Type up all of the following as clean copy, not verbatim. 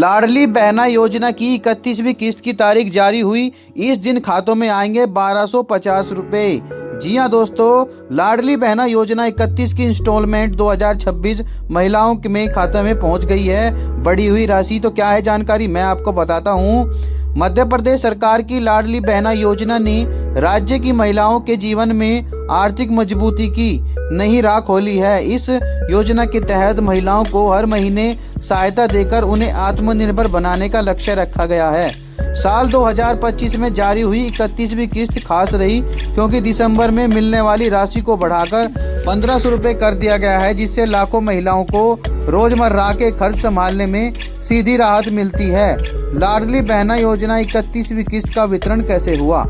लाडली बहना योजना की 31वीं किस्त की तारीख जारी हुई। इस दिन खातों में आएंगे 1250 रुपए। जी हां दोस्तों, लाडली बहना योजना 31 की इंस्टॉलमेंट 2026 महिलाओं में खाते में पहुंच गई है। बढ़ी हुई राशि तो क्या है जानकारी मैं आपको बताता हूं। मध्य प्रदेश सरकार की लाडली बहना योजना ने राज्य की महिलाओं के जीवन में आर्थिक मजबूती की नई राह खोली है। इस योजना के तहत महिलाओं को हर महीने सहायता देकर उन्हें आत्मनिर्भर बनाने का लक्ष्य रखा गया है। साल 2025 में जारी हुई 31वीं किस्त खास रही क्योंकि दिसंबर में मिलने वाली राशि को बढ़ाकर 1500 रुपये कर दिया गया है, जिससे लाखों महिलाओं को रोजमर्रा के खर्च संभालने में सीधी राहत मिलती है। लाडली बहना योजना 31वीं किस्त का वितरण कैसे हुआ?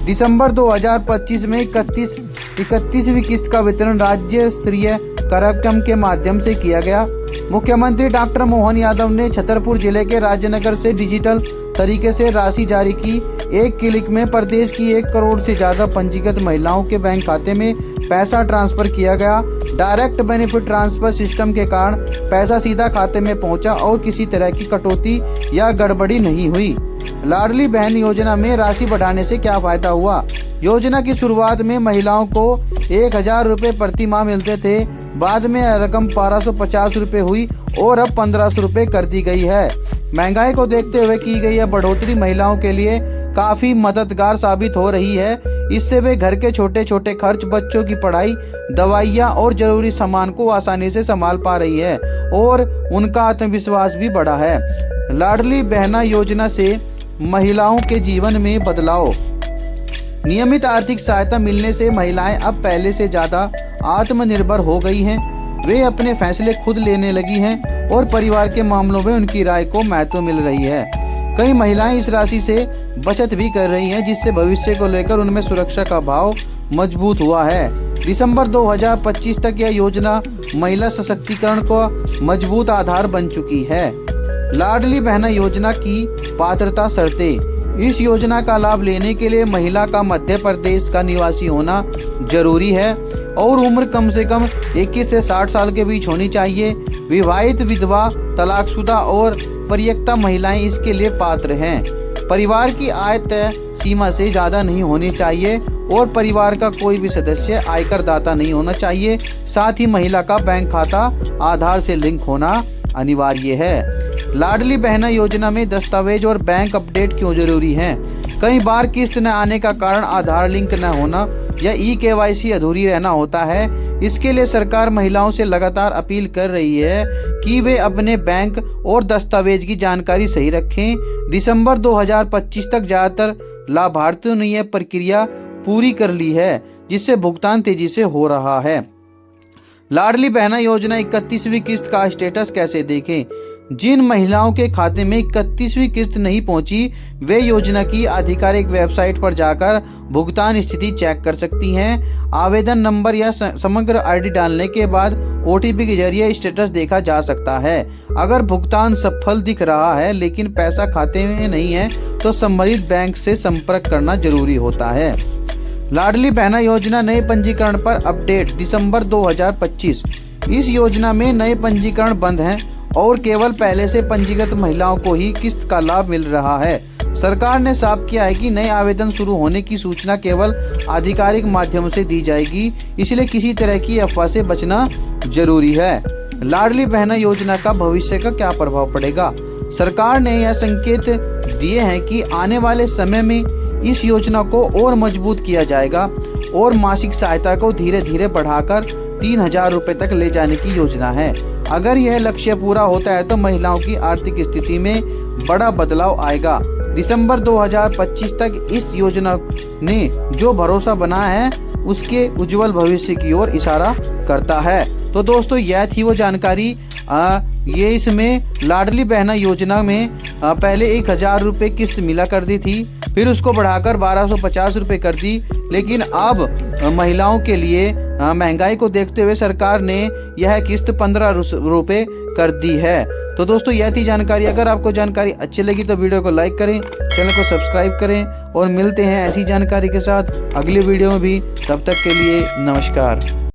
दिसंबर 2025 में 31वीं किस्त का वितरण राज्य स्तरीय कार्यक्रम के माध्यम से किया गया। मुख्यमंत्री डॉक्टर मोहन यादव ने छतरपुर जिले के राजनगर से डिजिटल तरीके से राशि जारी की। एक क्लिक में प्रदेश की 1 करोड़ से ज्यादा पंजीकृत महिलाओं के बैंक खाते में पैसा ट्रांसफर किया गया। डायरेक्ट बेनिफिट ट्रांसफर सिस्टम के कारण पैसा सीधा खाते में पहुंचा और किसी तरह की कटौती या गड़बड़ी नहीं हुई। लाडली बहन योजना में राशि बढ़ाने से क्या फायदा हुआ? योजना की शुरुआत में महिलाओं को 1000 रुपये प्रति माह मिलते थे। बाद में रकम 1250 रुपये हुई और अब 1500 रुपये कर दी गई है। महंगाई को देखते हुए की गई यह बढ़ोतरी महिलाओं के लिए काफी मददगार साबित हो रही है। इससे वे घर के छोटे छोटे खर्च, बच्चों की पढ़ाई, दवाइयाँ और जरूरी सामान को आसानी से संभाल पा रही है और उनका आत्मविश्वास भी बढ़ा है। लाडली बहना योजना से महिलाओं के जीवन में बदलाव। नियमित आर्थिक सहायता मिलने से महिलाएं अब पहले से ज्यादा आत्मनिर्भर हो गई हैं। वे अपने फैसले खुद लेने लगी हैं और परिवार के मामलों में उनकी राय को महत्व मिल रही है। कई महिलाएं इस राशि से बचत भी कर रही हैं, जिससे भविष्य को लेकर उनमें सुरक्षा का भाव मजबूत हुआ है। दिसंबर 2025 तक यह योजना महिला सशक्तिकरण का मजबूत आधार बन चुकी है। लाडली बहना योजना की पात्रता शर्तें। इस योजना का लाभ लेने के लिए महिला का मध्य प्रदेश का निवासी होना जरूरी है और उम्र कम से कम 21 से 60 साल के बीच होनी चाहिए। विवाहित, विधवा, तलाकशुदा और परित्यक्ता महिलाएं इसके लिए पात्र हैं। परिवार की आय तय सीमा से ज्यादा नहीं होनी चाहिए और परिवार का कोई भी सदस्य आयकर दाता नहीं होना चाहिए। साथ ही महिला का बैंक खाता आधार से लिंक होना अनिवार्य है। लाडली बहना योजना में दस्तावेज और बैंक अपडेट क्यों जरूरी है? कई बार किस्त न आने का कारण आधार लिंक न होना या KYC अधूरी रहना होता है। इसके लिए सरकार महिलाओं से लगातार अपील कर रही है कि वे अपने बैंक और दस्तावेज की जानकारी सही रखें। दिसंबर 2025 तक ज्यादातर लाभार्थियों ने यह प्रक्रिया पूरी कर ली है, जिससे भुगतान तेजी से हो रहा है। लाडली बहना योजना 31वीं किस्त का स्टेटस कैसे देखें? जिन महिलाओं के खाते में 31वीं किस्त नहीं पहुंची, वे योजना की आधिकारिक वेबसाइट पर जाकर भुगतान स्थिति चेक कर सकती हैं। आवेदन नंबर या समग्र ID डालने के बाद OTP के जरिए स्टेटस देखा जा सकता है। अगर भुगतान सफल दिख रहा है लेकिन पैसा खाते में नहीं है तो संबंधित बैंक से संपर्क करना जरूरी होता है। लाडली बहना योजना नए पंजीकरण पर अपडेट। दिसंबर 2025। इस योजना में नए पंजीकरण बंद हैं और केवल पहले से पंजीकृत महिलाओं को ही किस्त का लाभ मिल रहा है। सरकार ने साफ किया है कि नए आवेदन शुरू होने की सूचना केवल आधिकारिक माध्यम से दी जाएगी, इसलिए किसी तरह की अफवाह से बचना जरूरी है। लाडली बहना योजना का भविष्य का क्या प्रभाव पड़ेगा? सरकार ने यह संकेत दिए हैं कि आने वाले समय में इस योजना को और मजबूत किया जाएगा और मासिक सहायता को धीरे धीरे बढ़ाकर 3000 रुपये तक ले जाने की योजना है। अगर यह लक्ष्य पूरा होता है तो महिलाओं की आर्थिक स्थिति में बड़ा बदलाव आएगा। दिसंबर 2025 तक इस योजना ने जो भरोसा बनाया है उसके उज्जवल भविष्य की ओर इशारा करता है। तो दोस्तों, यह थी वो जानकारी। ये इसमें लाडली बहना योजना में पहले 1000 रुपये किस्त मिला करती थी, फिर उसको बढ़ाकर 1250 रुपये कर दी, लेकिन अब महिलाओं के लिए महंगाई को देखते हुए सरकार ने यह किस्त 15 रुपये कर दी है। तो दोस्तों, यह थी जानकारी। अगर आपको जानकारी अच्छी लगी तो वीडियो को लाइक करें, चैनल को सब्सक्राइब करें और मिलते हैं ऐसी जानकारी के साथ अगली वीडियो में भी। तब तक के लिए नमस्कार।